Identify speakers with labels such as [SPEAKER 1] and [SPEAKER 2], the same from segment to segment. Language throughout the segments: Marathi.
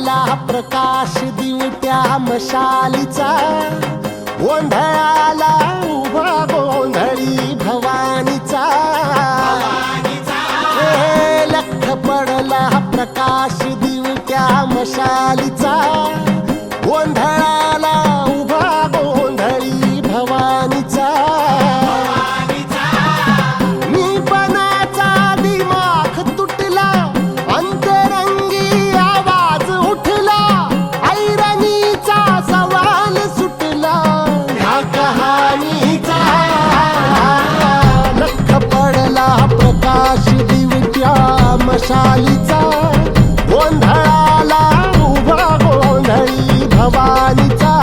[SPEAKER 1] पडला प्रकाश दिवट्या मशालीचा, गोंधळाला उभा गोंधळी भवानीचा. हे लख पडला प्रकाश दिवट्या मशालीचा, गोंधळाला उभा गोंधळी भवानीचा. मशालीचा, गोंधळाला उभा गोंधळी भवानीचा.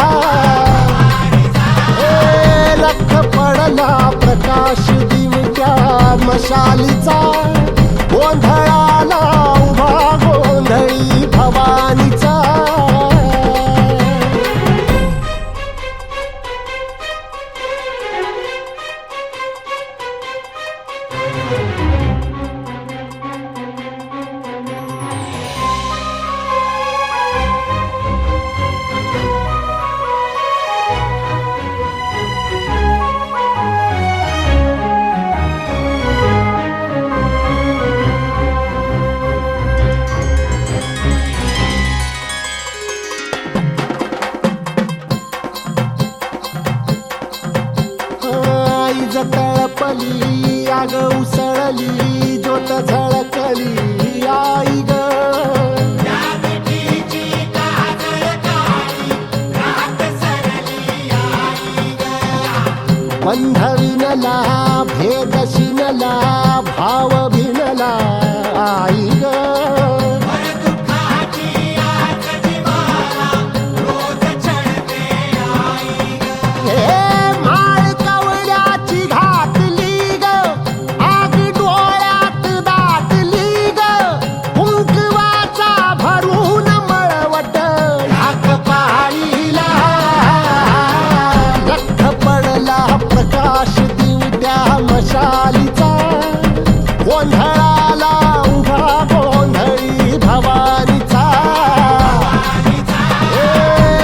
[SPEAKER 1] लख पडला प्रकाश दिवट्या मशालीचा, गोंधळाला उभा गोंधळी भवानीचा. तळपली आग उसळली ज्योत झळकली आई ग. बंध विनला भेद शिनला भाव भिनला आई ग. मशालीचा, गोंधळाला उभा गोंधळी भवानीचा.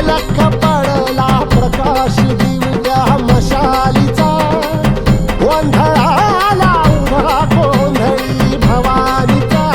[SPEAKER 1] लख पडला प्रकाश दिवट्या मशालीचा, गोंधळाला उभा गोंधळी भवानीचा.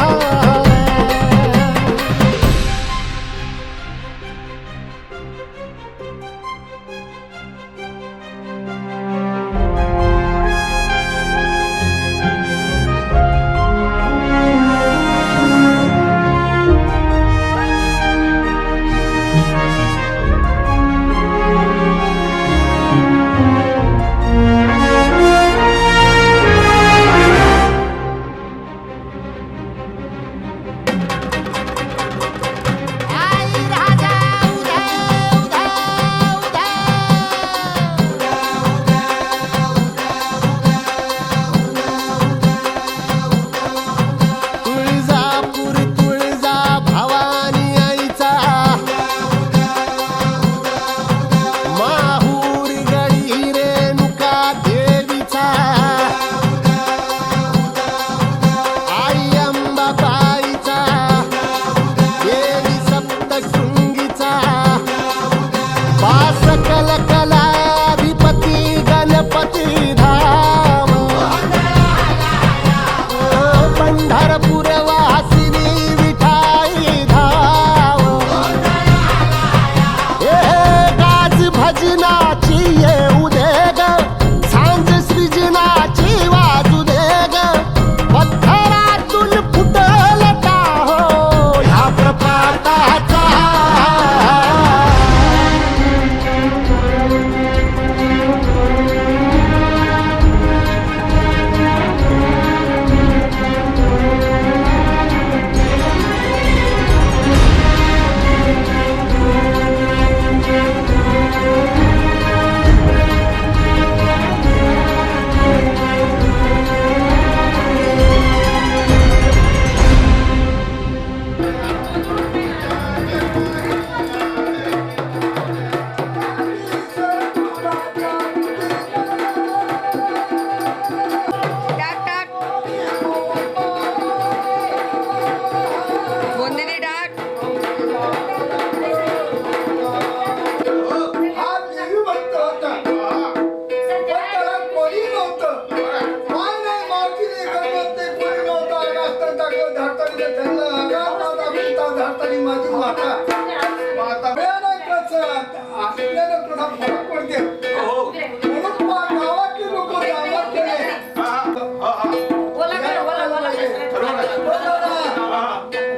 [SPEAKER 1] आपल्याला थोडा फरक पडते
[SPEAKER 2] हो
[SPEAKER 1] म्हणून गावातली लोक गावात गेले
[SPEAKER 2] हा हा हा
[SPEAKER 3] बोला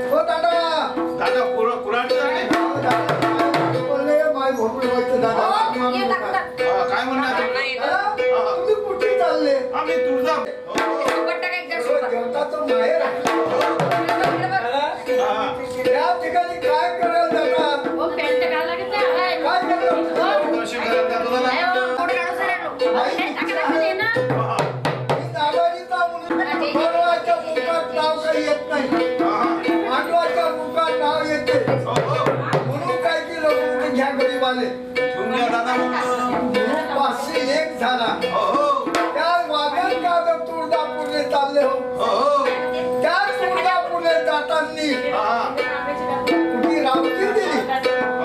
[SPEAKER 1] हो दादा
[SPEAKER 2] दादा कुराडचं आहे
[SPEAKER 1] बोलले माय भोपळे व्हायचं दादा
[SPEAKER 2] काय म्हणणार
[SPEAKER 1] तुम्ही कुठे चालले
[SPEAKER 2] आम्ही तुळजा
[SPEAKER 1] देवताचं माहेर त्या ठिकाणी काय करायला जातात काय करतात
[SPEAKER 2] दर्शन करायला जातो
[SPEAKER 1] नागाजीचा मुली भगवाच्या मुखात नाव काही येत नाही मांडवाच्या मुखात नाव येते म्हणून काय की लोक घ्या गरीबाले
[SPEAKER 2] दादा
[SPEAKER 1] म्हणून 501 झाला त्या वादन कागद तुळजापूरले चालले हो त्या तुळजापूरले जाताना कुठे रावती दिली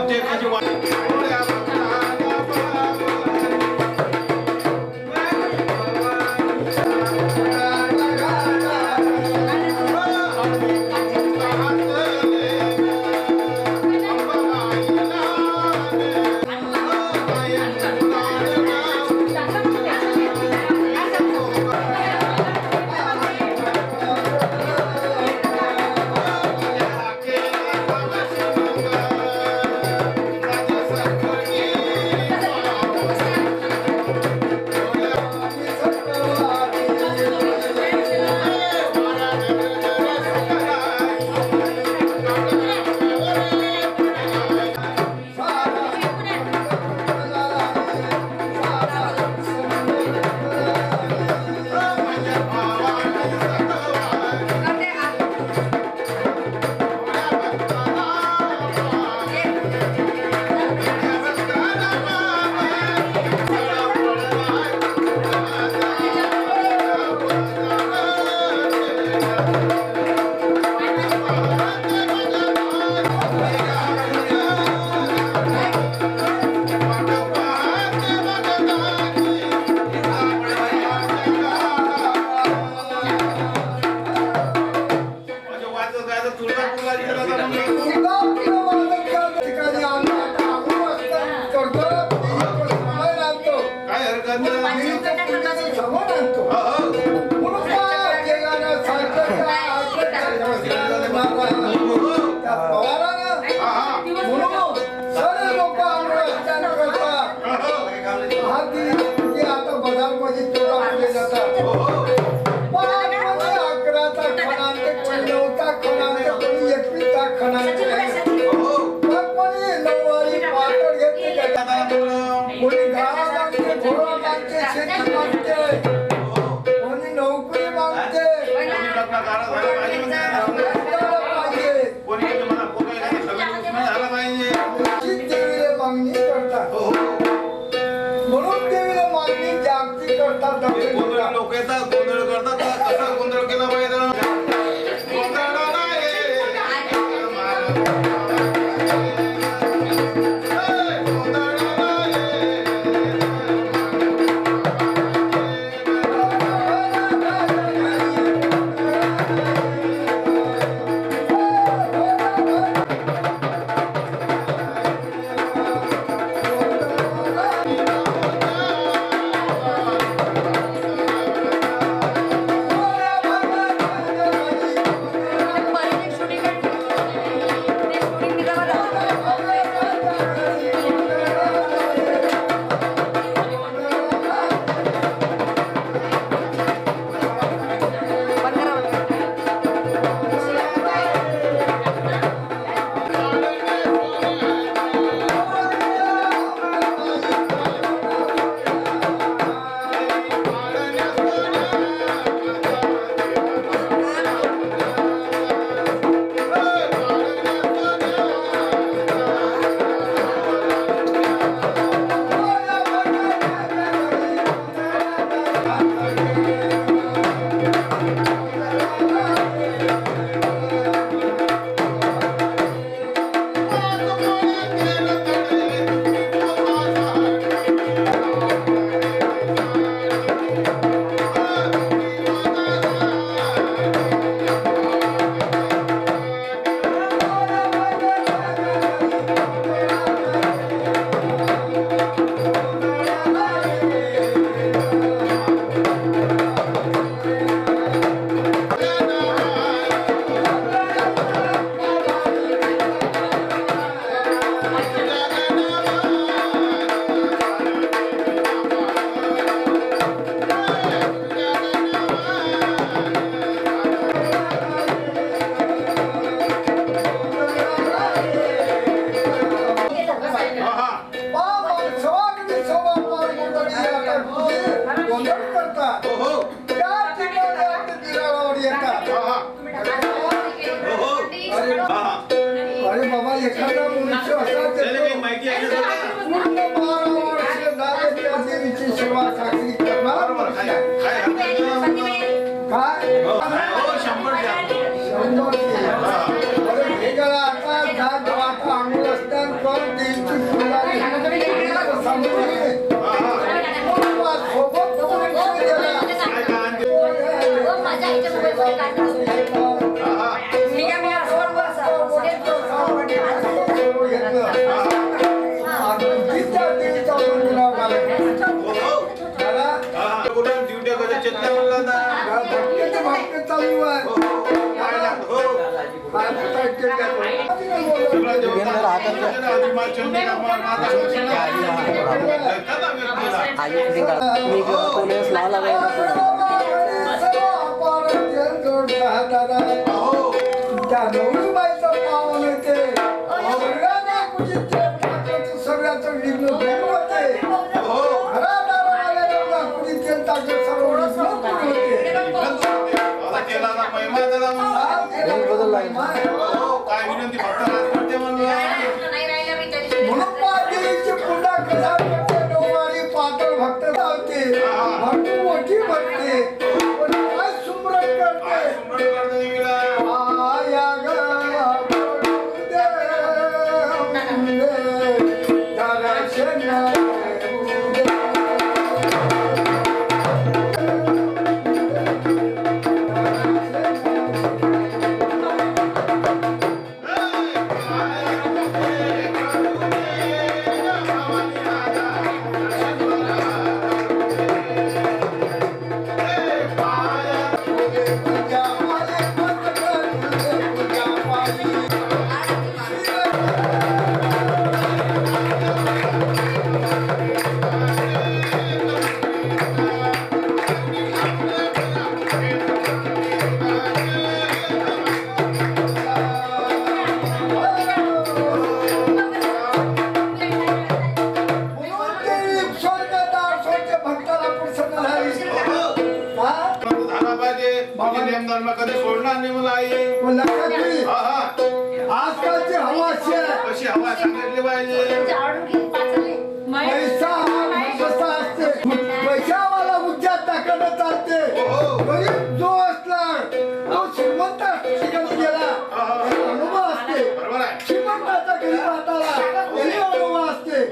[SPEAKER 1] नोकरी मागते देवीला मागणी करतात म्हणून देवीला मागणी जागती करतात
[SPEAKER 2] लोक येतात गोंधळ करतात कसा गोंधळ केला पाहिजे
[SPEAKER 1] हो भक्त चालू आहे
[SPEAKER 2] हो, हो. पाहिला. हो.
[SPEAKER 1] आता काय केलं?
[SPEAKER 2] शिवराज देवता आदिमाय चंडिका माता संरक्षणा. कथा व्यक्तीला.
[SPEAKER 3] मी पोलीस लावला
[SPEAKER 2] हो.
[SPEAKER 1] त्या नवरीबाईचं पावन येते सगळ्यांना कुठे सगळ्याचं विघ्न दूर होते
[SPEAKER 2] हो.
[SPEAKER 1] घरादाराला एवढा कुठे तेल टाकलं सर्व विघ्न दूर होते
[SPEAKER 2] आता केला ना महिमा त्याला म्हणून. हो, काय विनंती फक्त राज करते म्हणलं.
[SPEAKER 1] म्हणून पाटीलची पुन्हा कसा करते नऊवारी पातळ भक्त धावते भक्त मोठी भरते पण काय सुमरन
[SPEAKER 2] काय
[SPEAKER 1] करते
[SPEAKER 2] सुमरण करते देवीला.
[SPEAKER 1] आया भक्ताला प्रसन्न झाली हा?
[SPEAKER 2] झाला पाहिजे. म्हणजे नियम धर्म कधी सोडणार नाही मला आई.
[SPEAKER 1] पण लक्षात ठेवी,
[SPEAKER 2] हा, हा.
[SPEAKER 1] आजकालची हवा अशी आहे
[SPEAKER 2] कशी हवा सांगितली पाहिजे.
[SPEAKER 1] पैसा हा कसा असते पैशावाला उच्चार टाकणं चालते गरीब जो असला तो श्रीमंत ठिकाणी गेला त्याला अनुभव असते
[SPEAKER 2] बरोबर आहे.
[SPEAKER 1] श्रीमंताचा गरीब हाताला तरी अनुभव असते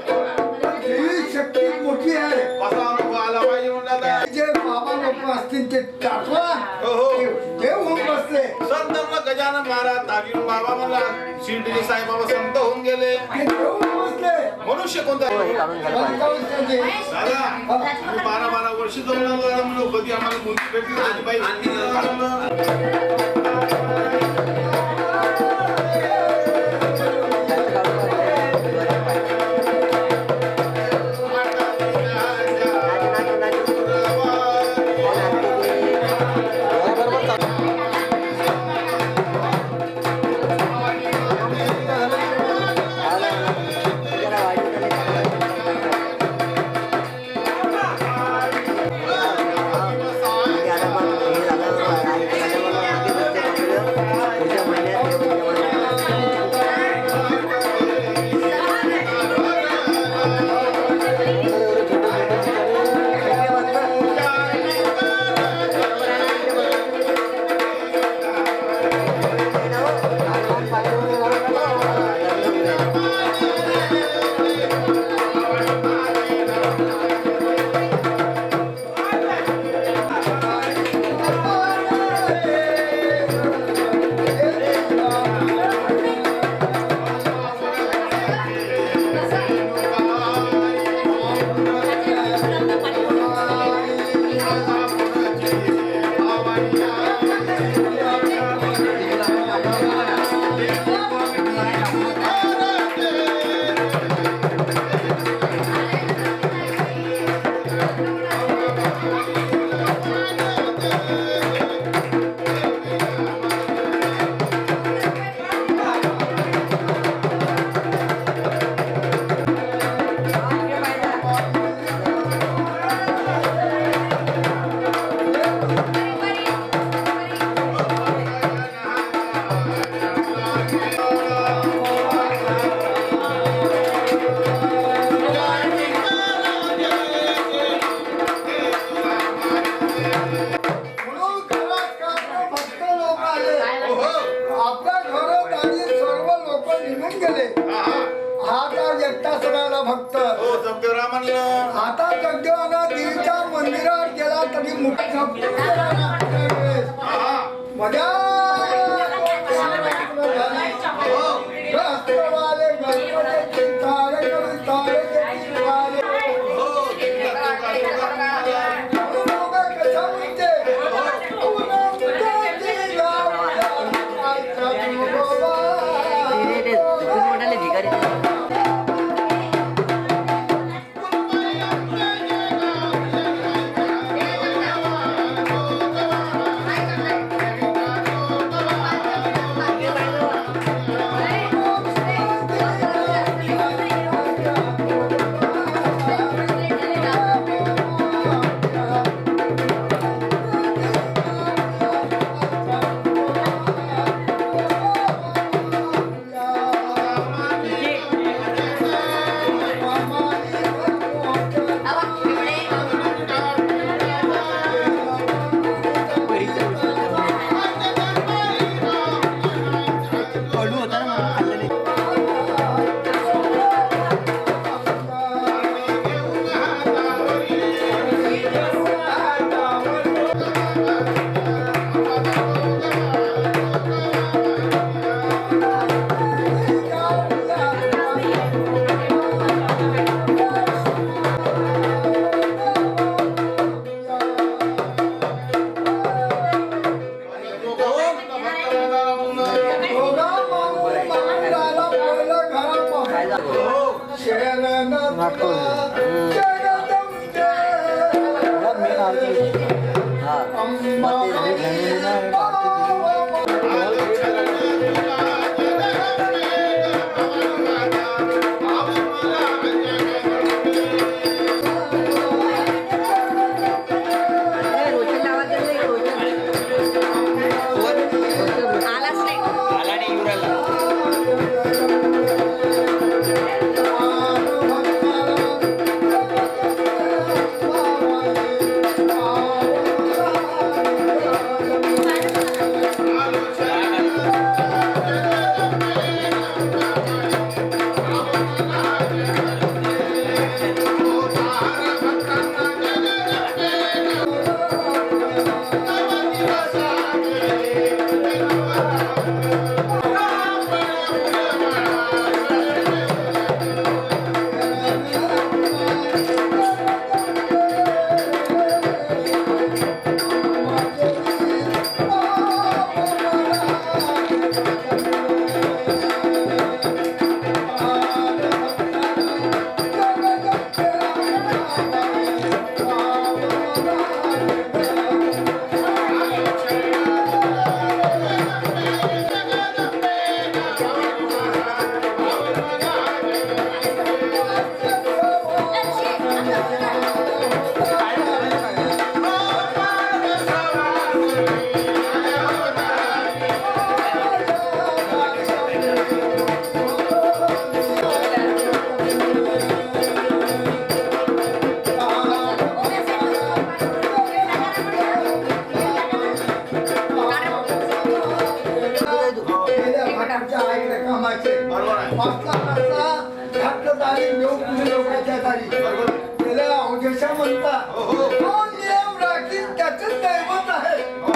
[SPEAKER 1] पण देवी शक्ती मोठी आहे
[SPEAKER 2] कसा अनुभव आला पाहिजे म्हणलं आता.
[SPEAKER 1] जे बाबा लोक असतील ते टाकवा
[SPEAKER 2] हो, हो.
[SPEAKER 1] ते होऊन बसले
[SPEAKER 2] संत म्हणलं गजानन महाराज तारीन बाबा म्हणला शिर्डीचे साईबाबा संत होऊन गेले.
[SPEAKER 1] ते घेऊन बसले
[SPEAKER 2] मनुष्य कोणता
[SPEAKER 1] बंकावस्त्याचे.
[SPEAKER 2] दादा तुम्ही 12 वर्ष जाऊन आलो म्हणून कधी आम्हाला मुलगी भेटली नाही बाई. भक्त हो जगदेवराव म्हणलं.
[SPEAKER 1] आता जगदेवाला देवीच्या मंदिरात गेला तरी मुख्य मजा
[SPEAKER 3] नाटक मेन आरती हा
[SPEAKER 2] बरोबर आहे. हो, हो.
[SPEAKER 1] तो नियम राखील त्याचं दैवत आहे. तो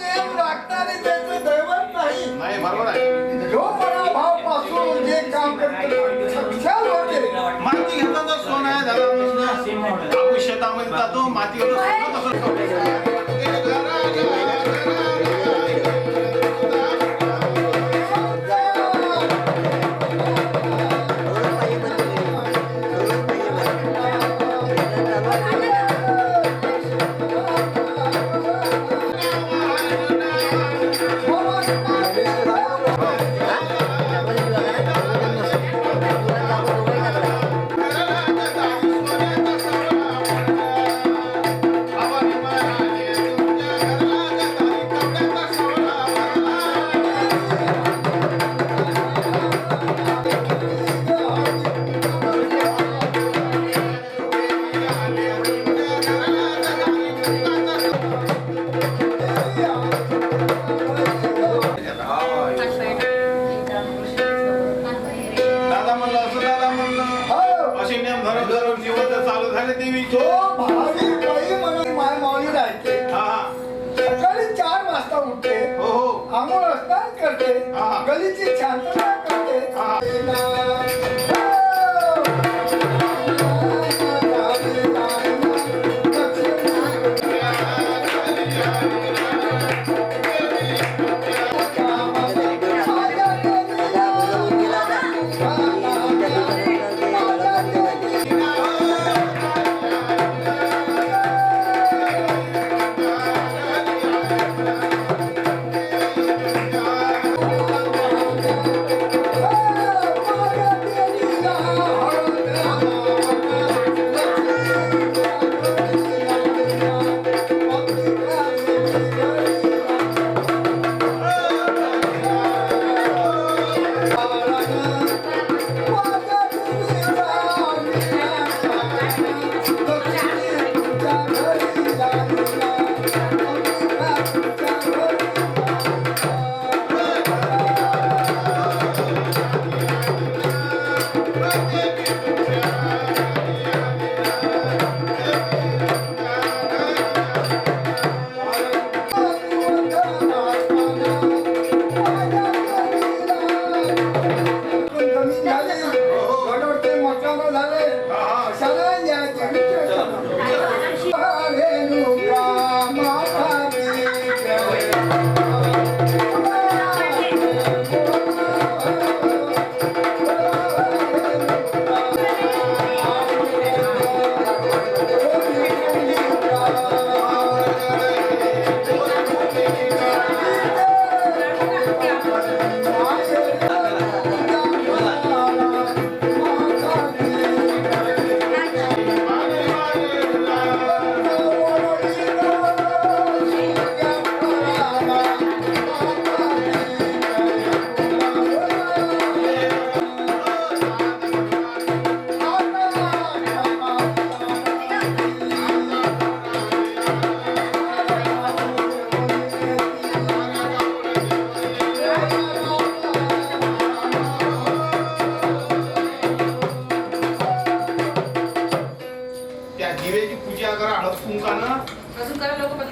[SPEAKER 1] नियम राखणारे त्याचं दैवत नाही.
[SPEAKER 2] नाही बरोबर आहे.
[SPEAKER 1] जो मनाभाव पासून जे काम करतो सक्षम होते.
[SPEAKER 2] माती घेतो तो सोनं आहे दादा. आपण शेतामध्ये जातो माती घेतो सोनं कसं ठेवतो? दादा म्हणलं असं दादा म्हणलं
[SPEAKER 1] हो.
[SPEAKER 2] असे नियम धरून धरून जीवन चालू झाले देवी
[SPEAKER 1] तो भाविक बाई म्हणून माय माऊली राहते.
[SPEAKER 2] हा
[SPEAKER 1] सकाळी 4 वाजता उठते.
[SPEAKER 2] हो हो
[SPEAKER 1] आंघोळ स्नान करते.
[SPEAKER 2] हा.
[SPEAKER 1] गलीची शांतता करते.
[SPEAKER 2] हा.
[SPEAKER 1] Oh,
[SPEAKER 2] दिव्याची पूजा करा हळद कुंकानं.
[SPEAKER 4] अजून करा लोक पण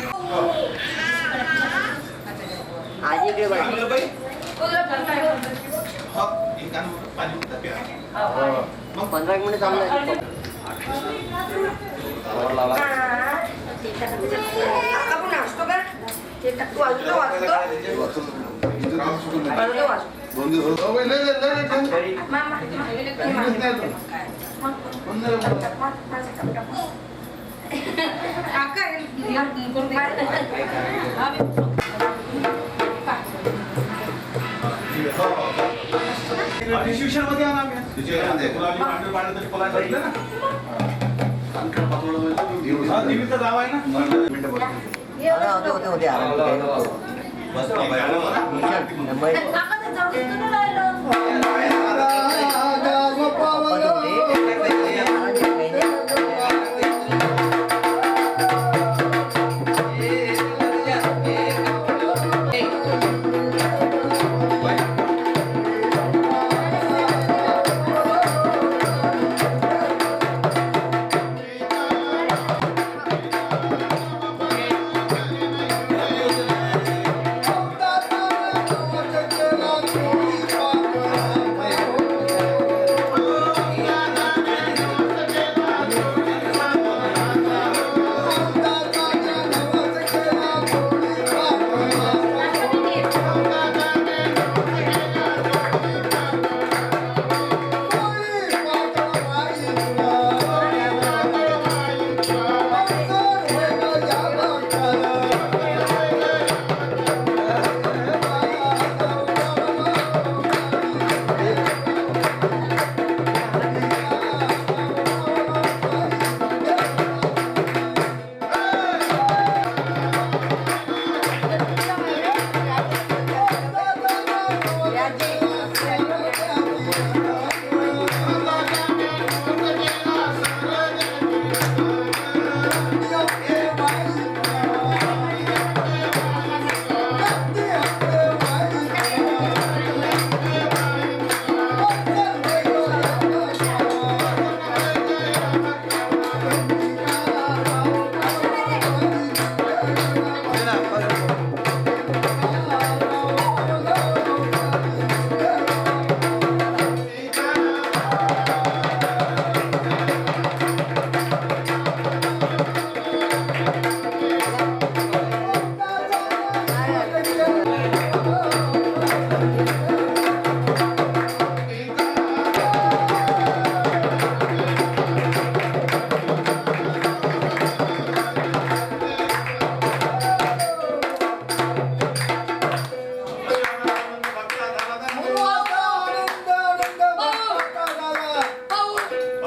[SPEAKER 3] आजी इकडे बघ.
[SPEAKER 2] चांगलं बाई.
[SPEAKER 4] तुला करताय
[SPEAKER 2] हो, एकानं पाणी उठतं प्या.
[SPEAKER 3] मग 15 मिनिट चांगलं आहे.
[SPEAKER 4] आपण असतो का ते टाकतो वाजतो वाजतो
[SPEAKER 2] दोन दिवस हो, बाई, लय, लय, लय, लय.
[SPEAKER 4] मामा
[SPEAKER 2] मध्ये आला आम्ही. गुलाबी पांढरं पांढरं तरी फुलायला लागलं ना. हा, दिवीचं गाव आहे ना.
[SPEAKER 3] होते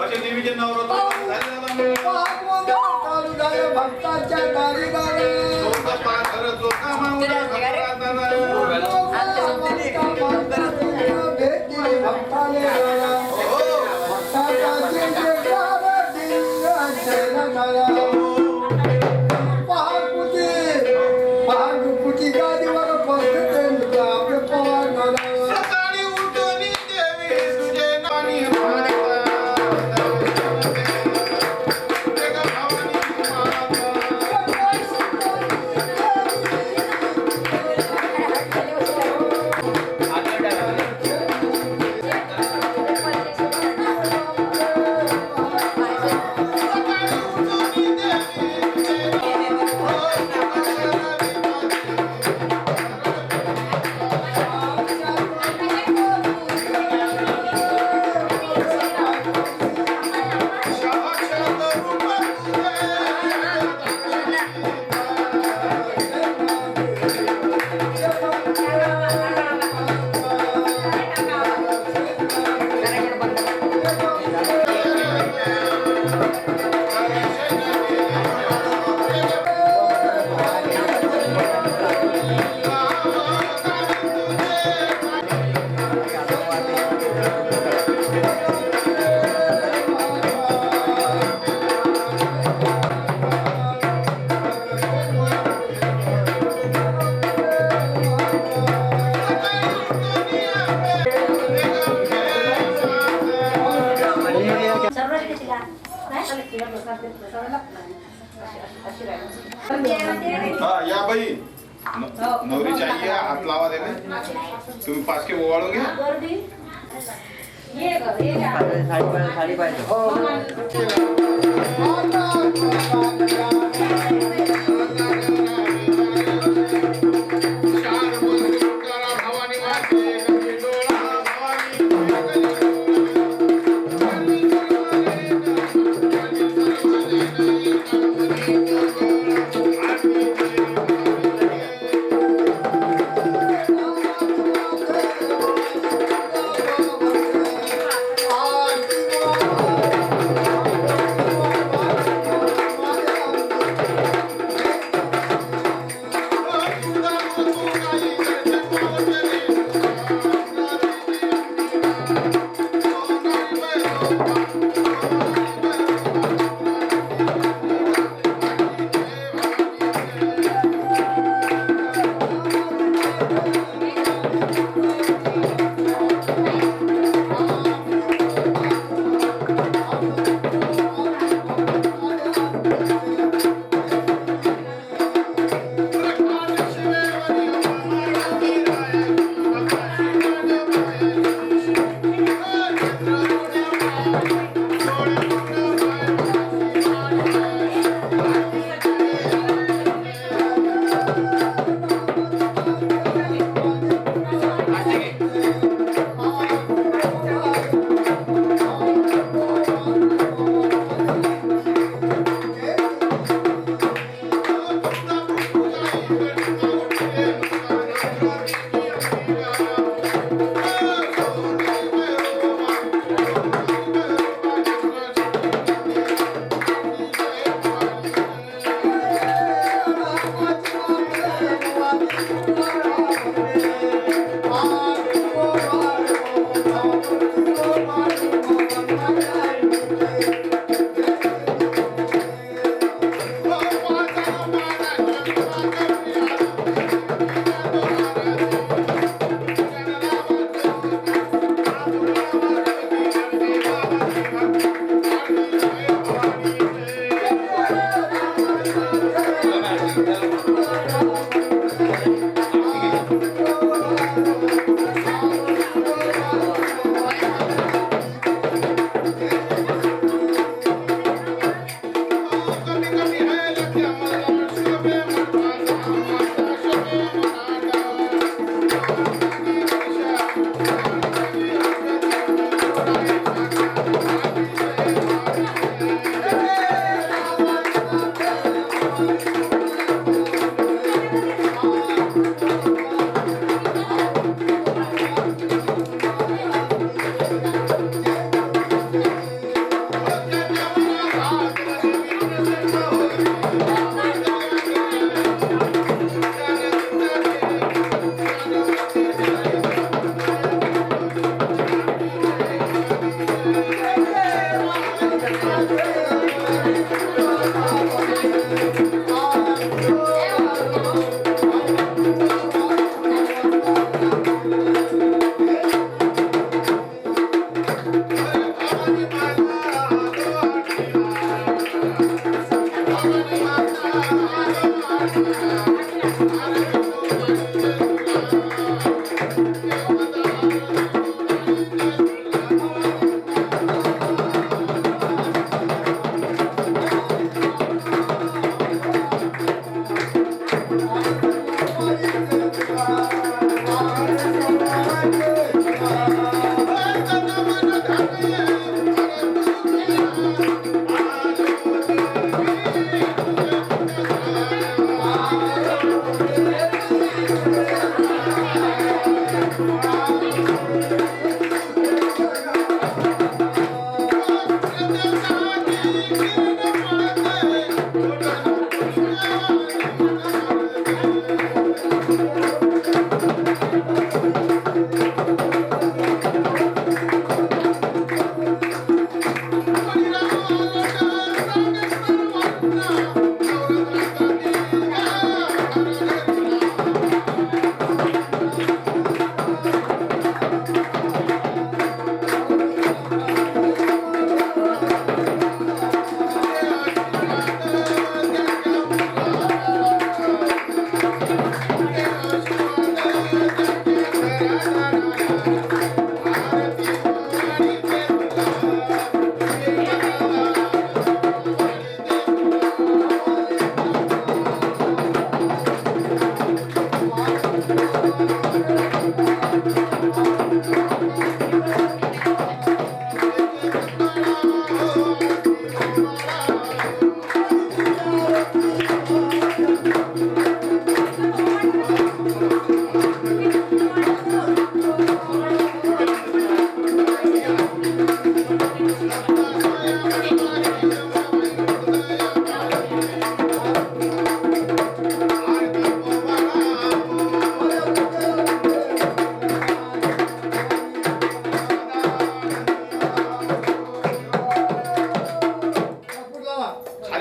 [SPEAKER 2] असे देवीचे नवरात्र झाले दादा.
[SPEAKER 1] भक्ताच्या दारी
[SPEAKER 2] चौका पाखर, चौका मावळा, घरात दादा. सकाळी उठून देवी तुझे नाणी माता. तुझे का भावानी माता. सकाळी उठून देवी तुझे हा या बाई नवरी चाहिए हात लावा दे तुम्ही 5 के ओवाळून घ्या
[SPEAKER 3] साडी पाहिजे
[SPEAKER 1] Oh,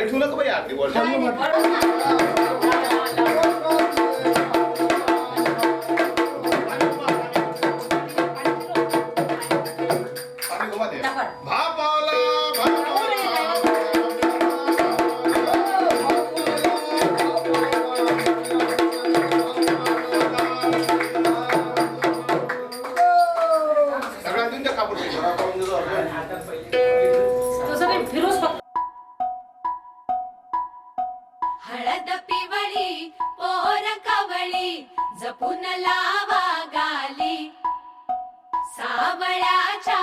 [SPEAKER 2] खाली ठेवू नका बाई आरती वर
[SPEAKER 4] काय नाही, बरोबर ना.
[SPEAKER 2] पाणी घुमा दे.
[SPEAKER 4] दाखवा.
[SPEAKER 2] भाप पावला, भाप सगळ्या देऊन द्या कापड.
[SPEAKER 4] तो सगळे फिरोज फक्त
[SPEAKER 5] हळद पिवळी पोर कवळी जपून लावा गाली सावळ्याच्या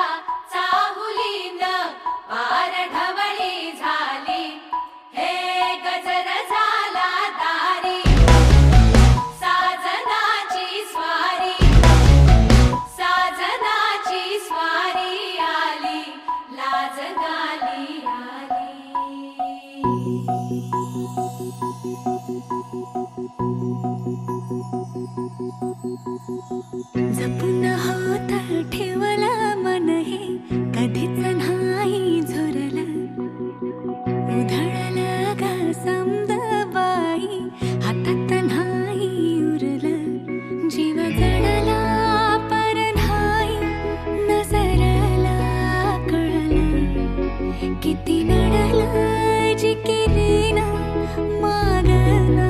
[SPEAKER 5] चाहुलीन पार ढवळी झाली हे गजर झाला दारी साजनाची स्वारी आली लाज गाली आली
[SPEAKER 6] जपून होत ठेवला मन हे कधीच नाही झुरलं उधळलं ग समद बाई हातात नाही उरलं जीव जडला पर नाही नजरला कळलं किती नडलं जिकिरीना मागना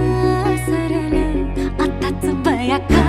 [SPEAKER 6] सरलं आताच बया का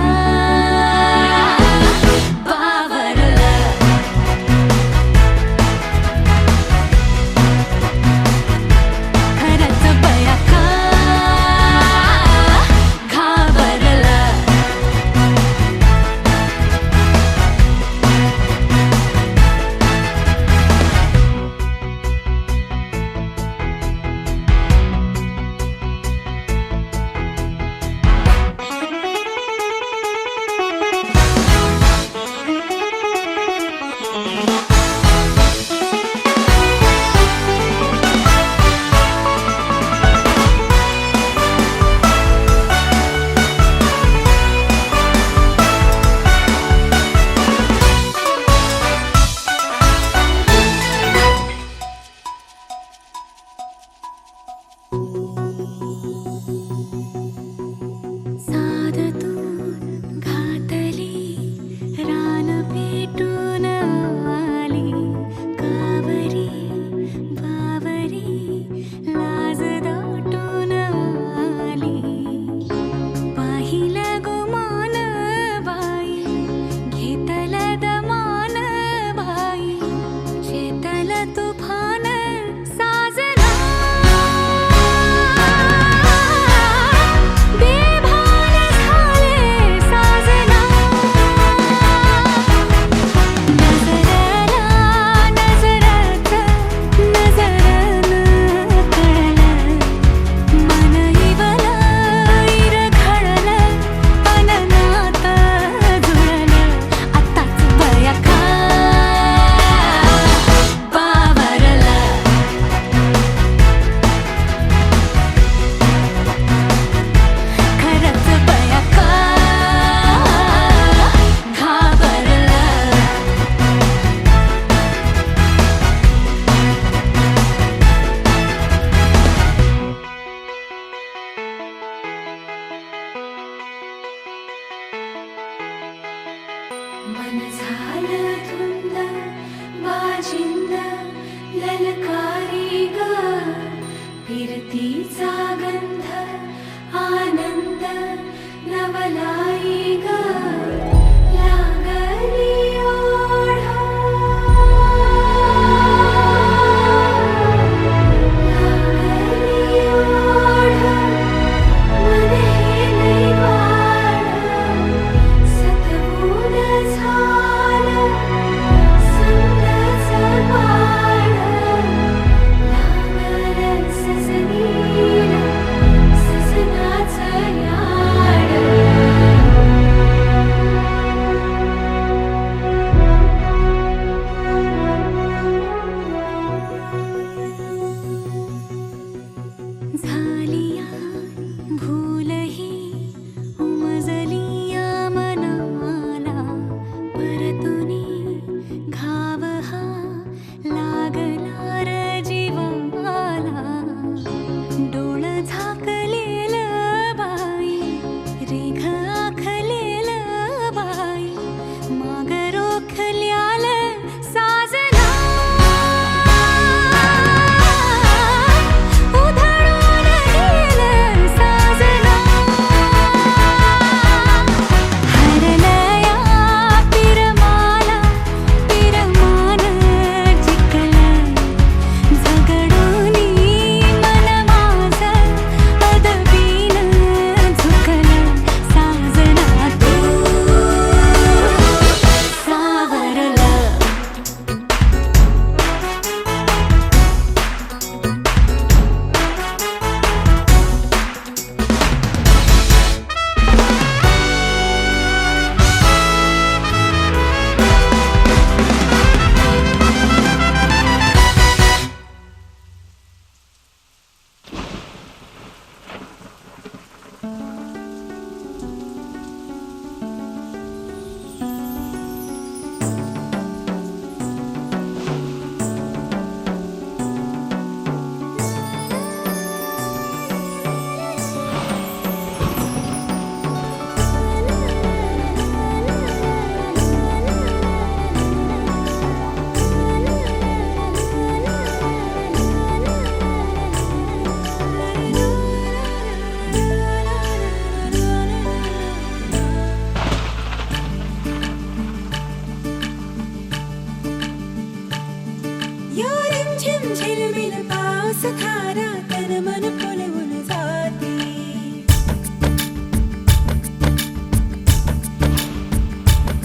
[SPEAKER 6] धारा तन मन फुलवून जाते.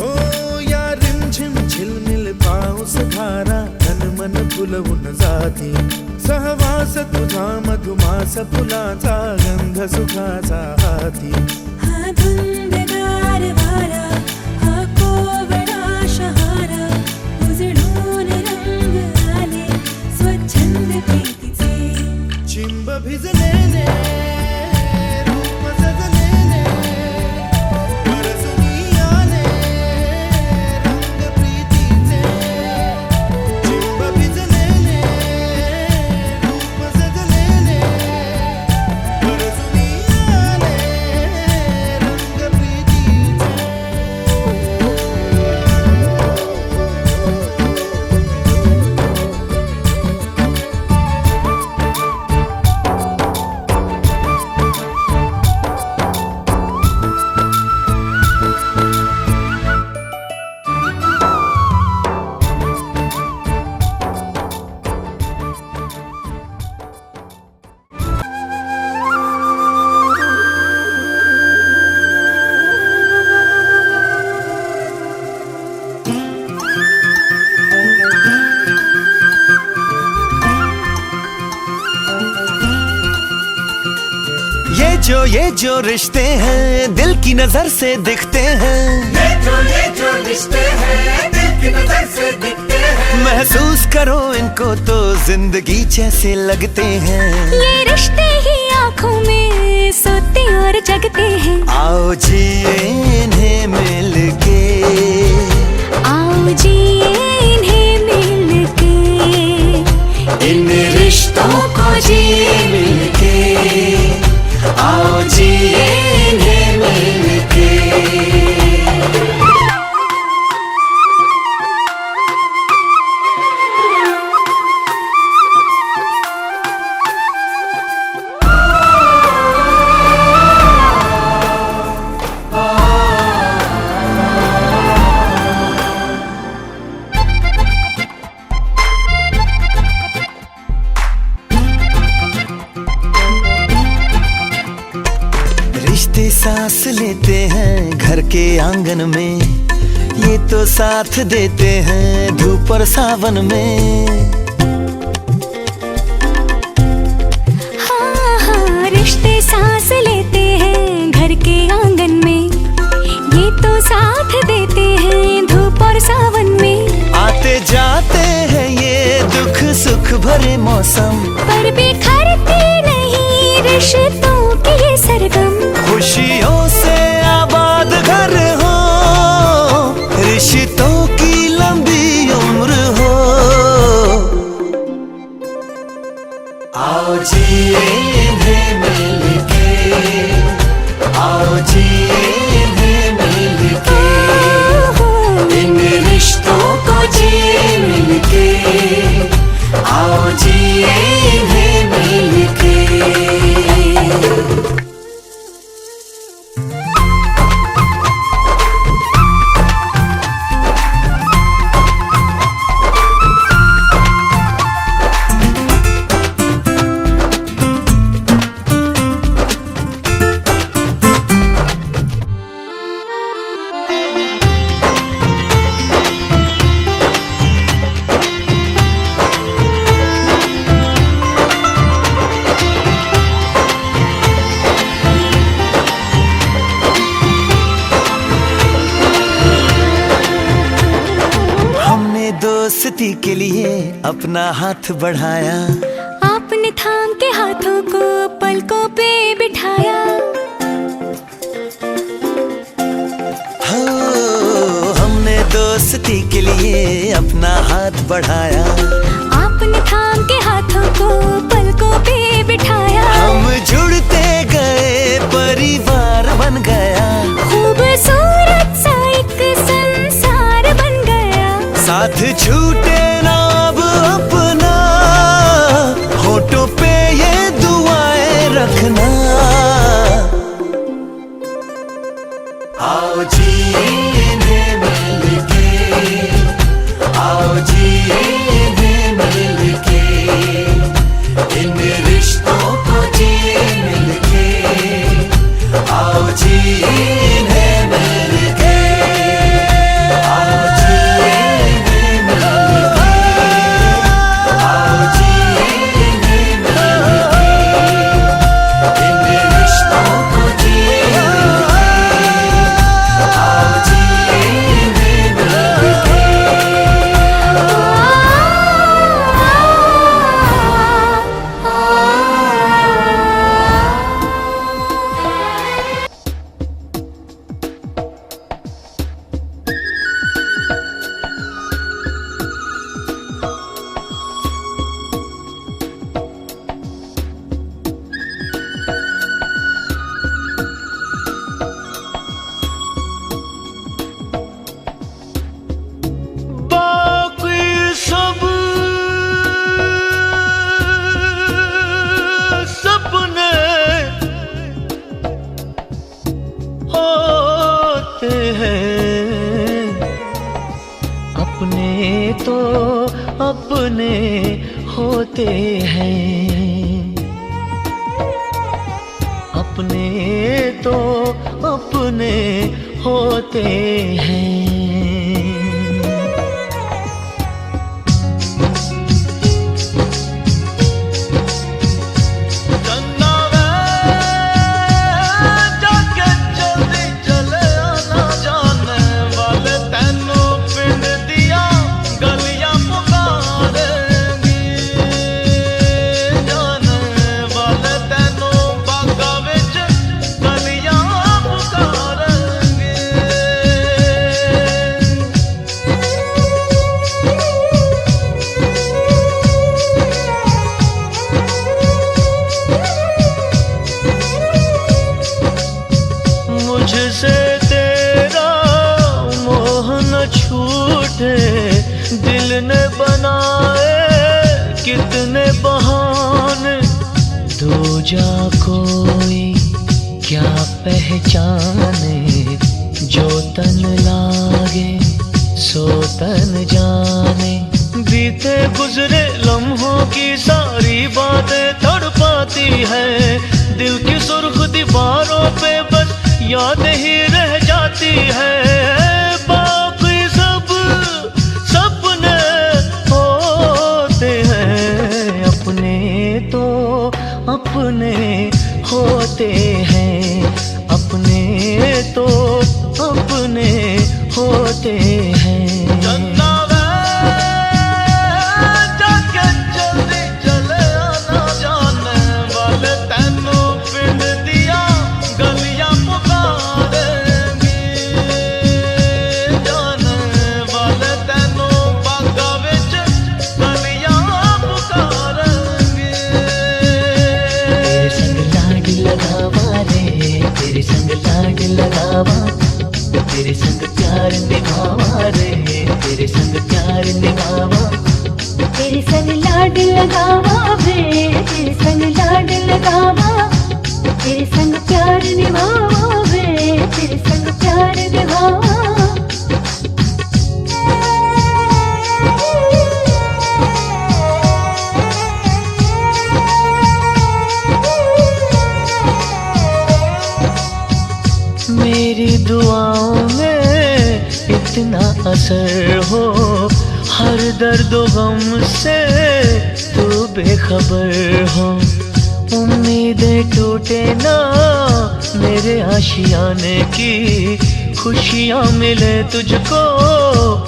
[SPEAKER 7] हो या रिमझिम झिलमिल पाऊस धारा तन मन फुलवून जाते. सहवास तुझा मधुमास फुलाचा गंध सुखाचा हाती.
[SPEAKER 6] हा धुंदगार वारा हा कोवळा शहारा उजळून रंग आले स्वच्छंद प्रीतीचे.
[SPEAKER 7] चिंब भिजलेले रूप सजलेले परसुनी आले रंग प्रीतीचे. चिंब भिजलेले रूप सजलेले परसुनी आले रंग प्रीतीचे.
[SPEAKER 8] ये जो रिश्ते हैं दिल की नजर से दिखते हैं. ये जो रिश्ते हैं दिल की नजर से दिखते हैं. महसूस करो इनको तो जिंदगी जैसे लगते हैं.
[SPEAKER 6] ये रिश्ते ही आँखों में सोते और जगते हैं.
[SPEAKER 8] आओ जिए इन्हें मिलके.
[SPEAKER 6] आओ जिए इन्हें मिलके.
[SPEAKER 8] इन रिश्तों को जिए मिलके. आओ जिए इन्हें मिलके. रिश्ते सांस लेते हैं घर के आंगन में. ये तो साथ देते हैं धूप और सावन में.
[SPEAKER 6] हाँ हाँ रिश्ते सांस लेते हैं घर के आंगन में. ये तो साथ देते हैं धूप और सावन में.
[SPEAKER 8] आते जाते हैं ये दुख सुख भरे मौसम.
[SPEAKER 6] पर बिखरते नहीं रिश्तों के ये सरगम.
[SPEAKER 8] खुशियों से आबाद घर हो रिश्तों की लंबी उम्र हो. आओ जिए इन्हें मिलके. आओ जिए इन्हें मिलके. इन रिश्तों को जिए मिलके. आओ जिए इन्हें मिलके. दोस्ती के लिए अपना हाथ बढ़ाया.
[SPEAKER 6] आपने थाम के हाथों को पलकों पे बिठाया.
[SPEAKER 8] हो हमने दोस्ती के लिए अपना हाथ बढ़ाया.
[SPEAKER 6] आपने थाम के हाथों को पलकों पे बिठाया.
[SPEAKER 8] हम जुड़ते गए परिवार बन गया.
[SPEAKER 6] खूबसूरत सा एक संसार बन गया.
[SPEAKER 8] साथ छूटे ना अब अपना. होठों पे ये दुआएं रखना. आओ जिए इन्हें मिलके. आओ जिए इन्हें मिलके. इन रिश्तों को जी मिलके, आओ जी इन्हें मिलके, आओ जी इन्हें मिलके, आओ जी इन्हें मिलके, इन रिश्तों को जी मिलके, आओ जी इन्हें मिलके। बाकी सब सपने होते हैं, अपने तो अपने होते हैं, अपने तो अपने होते हैं। चन्ना वे जाके जल्दी चले आना, जाने वाले तैनू पिंड दिया गलियां पुकारेंगी, जाने वाले तैनू बागा विच गलियां पुकारेंगी। मुझसे तेरा मोह न छूटे, दिल ने बनाए कितने बहाने, दो जा कोई क्या पहचाने, जो तन लागे सो तन जाने। बीते गुजरे लम्हों की सारी बातें तड़पाती है, दिल की सुर्ख दीवारों पे बस याद ही रह जाती है। बाकी सब सपने होते हैं, अपने तो अपने होते हैं, अपने तो अपने होते हैं। चन्ना वे जाके जल्दी चले आना, जाने वाले तैनू पिंड दिया गलियां पुकारेंगी, जाने वाले तैनू बागा विच गलियां पुकारेंगी। तेरे संग लाड लगावा रे, तेरे संग लाड लगावा, तेरे संग प्यार निभावा रे, तेरे संग प्यार निभावा।
[SPEAKER 6] तेरे संग लाड लगावा वे, तेरे संग लाड लगावा, तेरे संग प्यार निभावा वे, तेरे संग प्यार निभावा।
[SPEAKER 8] मेरी दुआओं में इतना असर हो, हर दर्द गम से तू बेखबर हो। उम्मीदें टूटे ना मेरे आशियाने की, खुशियाँ मिले तुझको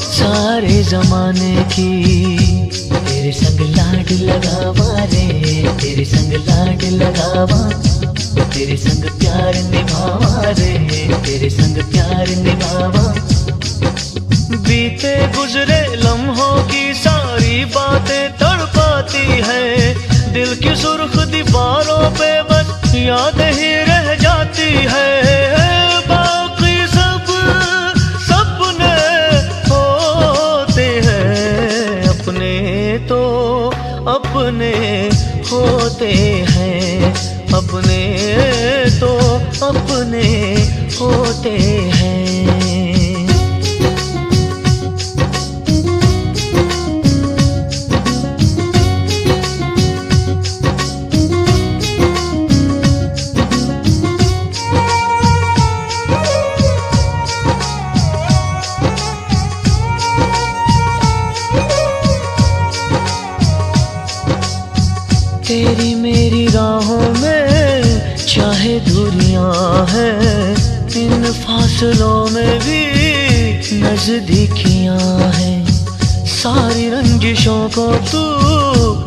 [SPEAKER 8] सारे जमाने की। तेरे संग लाड लगावा रे, तेरे संग लाड लगावा, तेरे संग प्यार निभावा रे, तेरे संग प्यार निभावा। बीते गुजरे लम्हों की सारी बातें तड़पाती है, दिल की सुर्ख दीवारों पे बस याद ही रह जाती है। बाकी सब सपने होते हैं, अपने तो अपने होते हैं, अपने तो अपने होते हैं। है, इन फासलों में भी नजदीकियां हैं। सारी रंजिशों को तू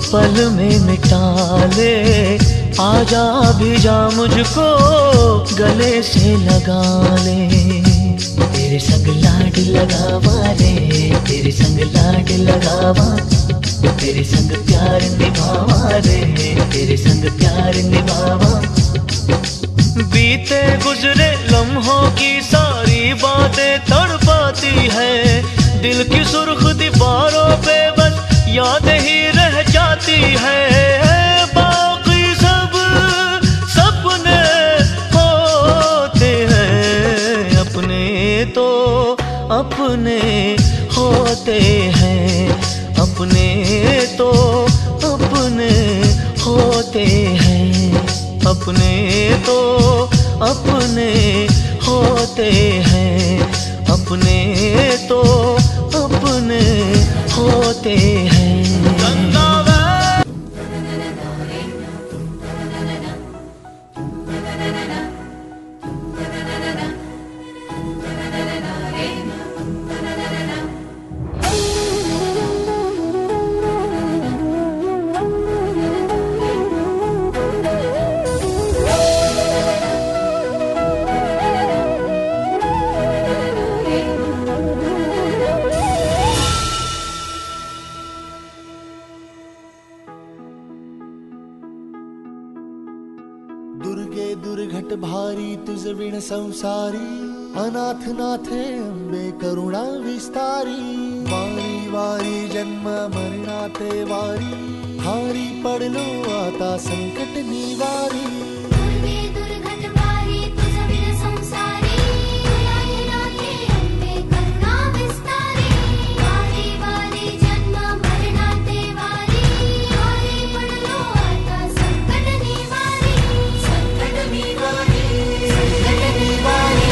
[SPEAKER 8] पल में मिटा ले, आजा भी जा मुझको गले से लगा ले। तेरे संग लाड लगावा रे, तेरे संग लाड लगावा, तेरे संग प्यार निभावा रे, तेरे संग प्यार निभावा। बीते गुजरे लम्हों की सारी बातें तड़पाती है, दिल की सुर्ख दीवारों पे बस याद ही रह जाती है। बाकी सब सपने होते हैं, अपने तो अपने होते हैं, अपने तो अपने होते हैं, अपने तो अपने होते हैं, अपने तो अपने होते हैं।
[SPEAKER 7] दुर्गे दुर्घट भारी तुझ विण संसारी, अनाथ नाथे अंबे करुणा विस्तारी। वारी वारी जन्म मरणाते वारी, हारी पडलो आता संकट निवारी।
[SPEAKER 5] दुर्गे दुर्घट भारी तुझ विण संसारी, अनाथ नाथे अंबे करुणा विस्तारी। वारी वारी जन्म मरणाते वारी, हारी पडलो आता संकट निवारी। संकट निवारी, संकट निवारी।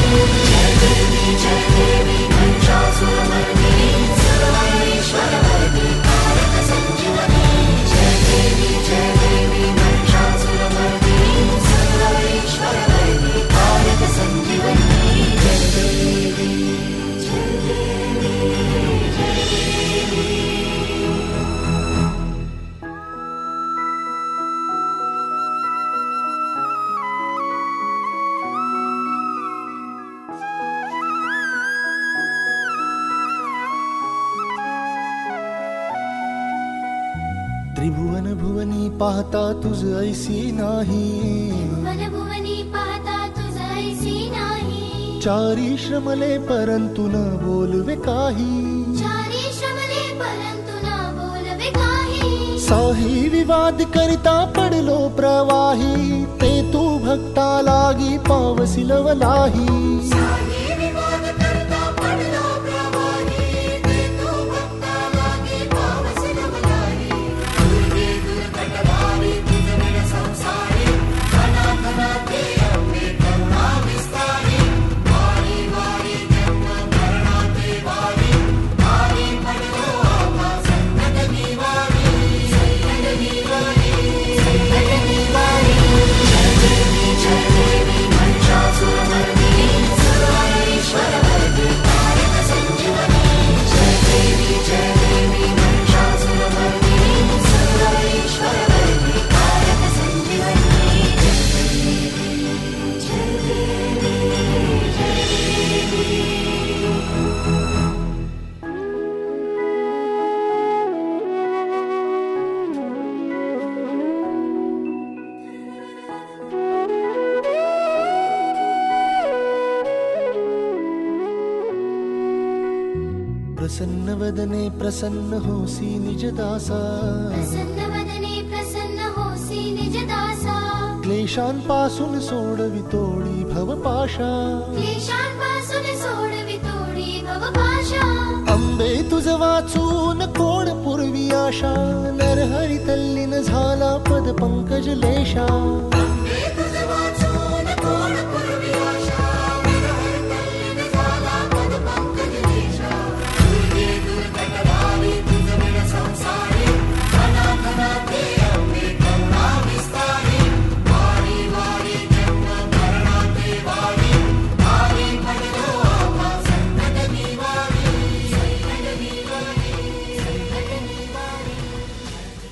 [SPEAKER 5] जय देवी महिषासुरमर्दिनी, सर्वैश्वर्यवर्धिनी, कारक संजीवनी। जय देवी महिषासुरमर्दिनी, सर्वैश्वर्यवर्धिनी, कारक संजीवनी। जय देवी, जय देवी, जय देवी।
[SPEAKER 7] त्रिभुवन भुवनी पाहता तुझ ऐसी नाही,
[SPEAKER 5] वन भुवनी पाहता तुझ ऐसी नाही।
[SPEAKER 7] चारी श्रमले परंतु न बोलवे काही।
[SPEAKER 5] चारी श्रमले परंतु न बोलवे काही।
[SPEAKER 7] साही विवाद करिता पडलो प्रवाही, ते तू भक्ता लागी पावसी लवलाही।
[SPEAKER 5] साही विवाद करता पडलो प्रवाही, ते तू भक्ता लागी पावसी लवलाही। दुर्गे दुर्घट भारी तुझ विण संसारी, अनाथ नाथे अंबे करुणा विस्तारी। वारी वारी जन्म मरणाते वारी, हारी पडलो आता संकट निवारी। संकट निवारी, संकट निवारी। जय देवी महिषासुरमर्दिनी, सर्वैश्वर्यवर्धिनी, कारक संजीवनी। जय देवी महिषासुरमर्दिनी, सर्वैश्वर्यवर्धिनी, कारक संजीवनी। जय देवी, जय देवी, जय देवी।
[SPEAKER 7] प्रसन्न वदने प्रसन्न होसी निज दासा,
[SPEAKER 5] प्रसन्न वदने प्रसन्न होसी निज दासा।
[SPEAKER 7] क्लेशांपासून सोडवी तोडी भवपाशा।
[SPEAKER 5] क्लेशांपासून सोडवी तोडी भवपाशा।
[SPEAKER 7] अंबे तुझ वाचून कोण पूर्वी आशा, नरहरी तल्लीन झाला पद पंकज लेशा।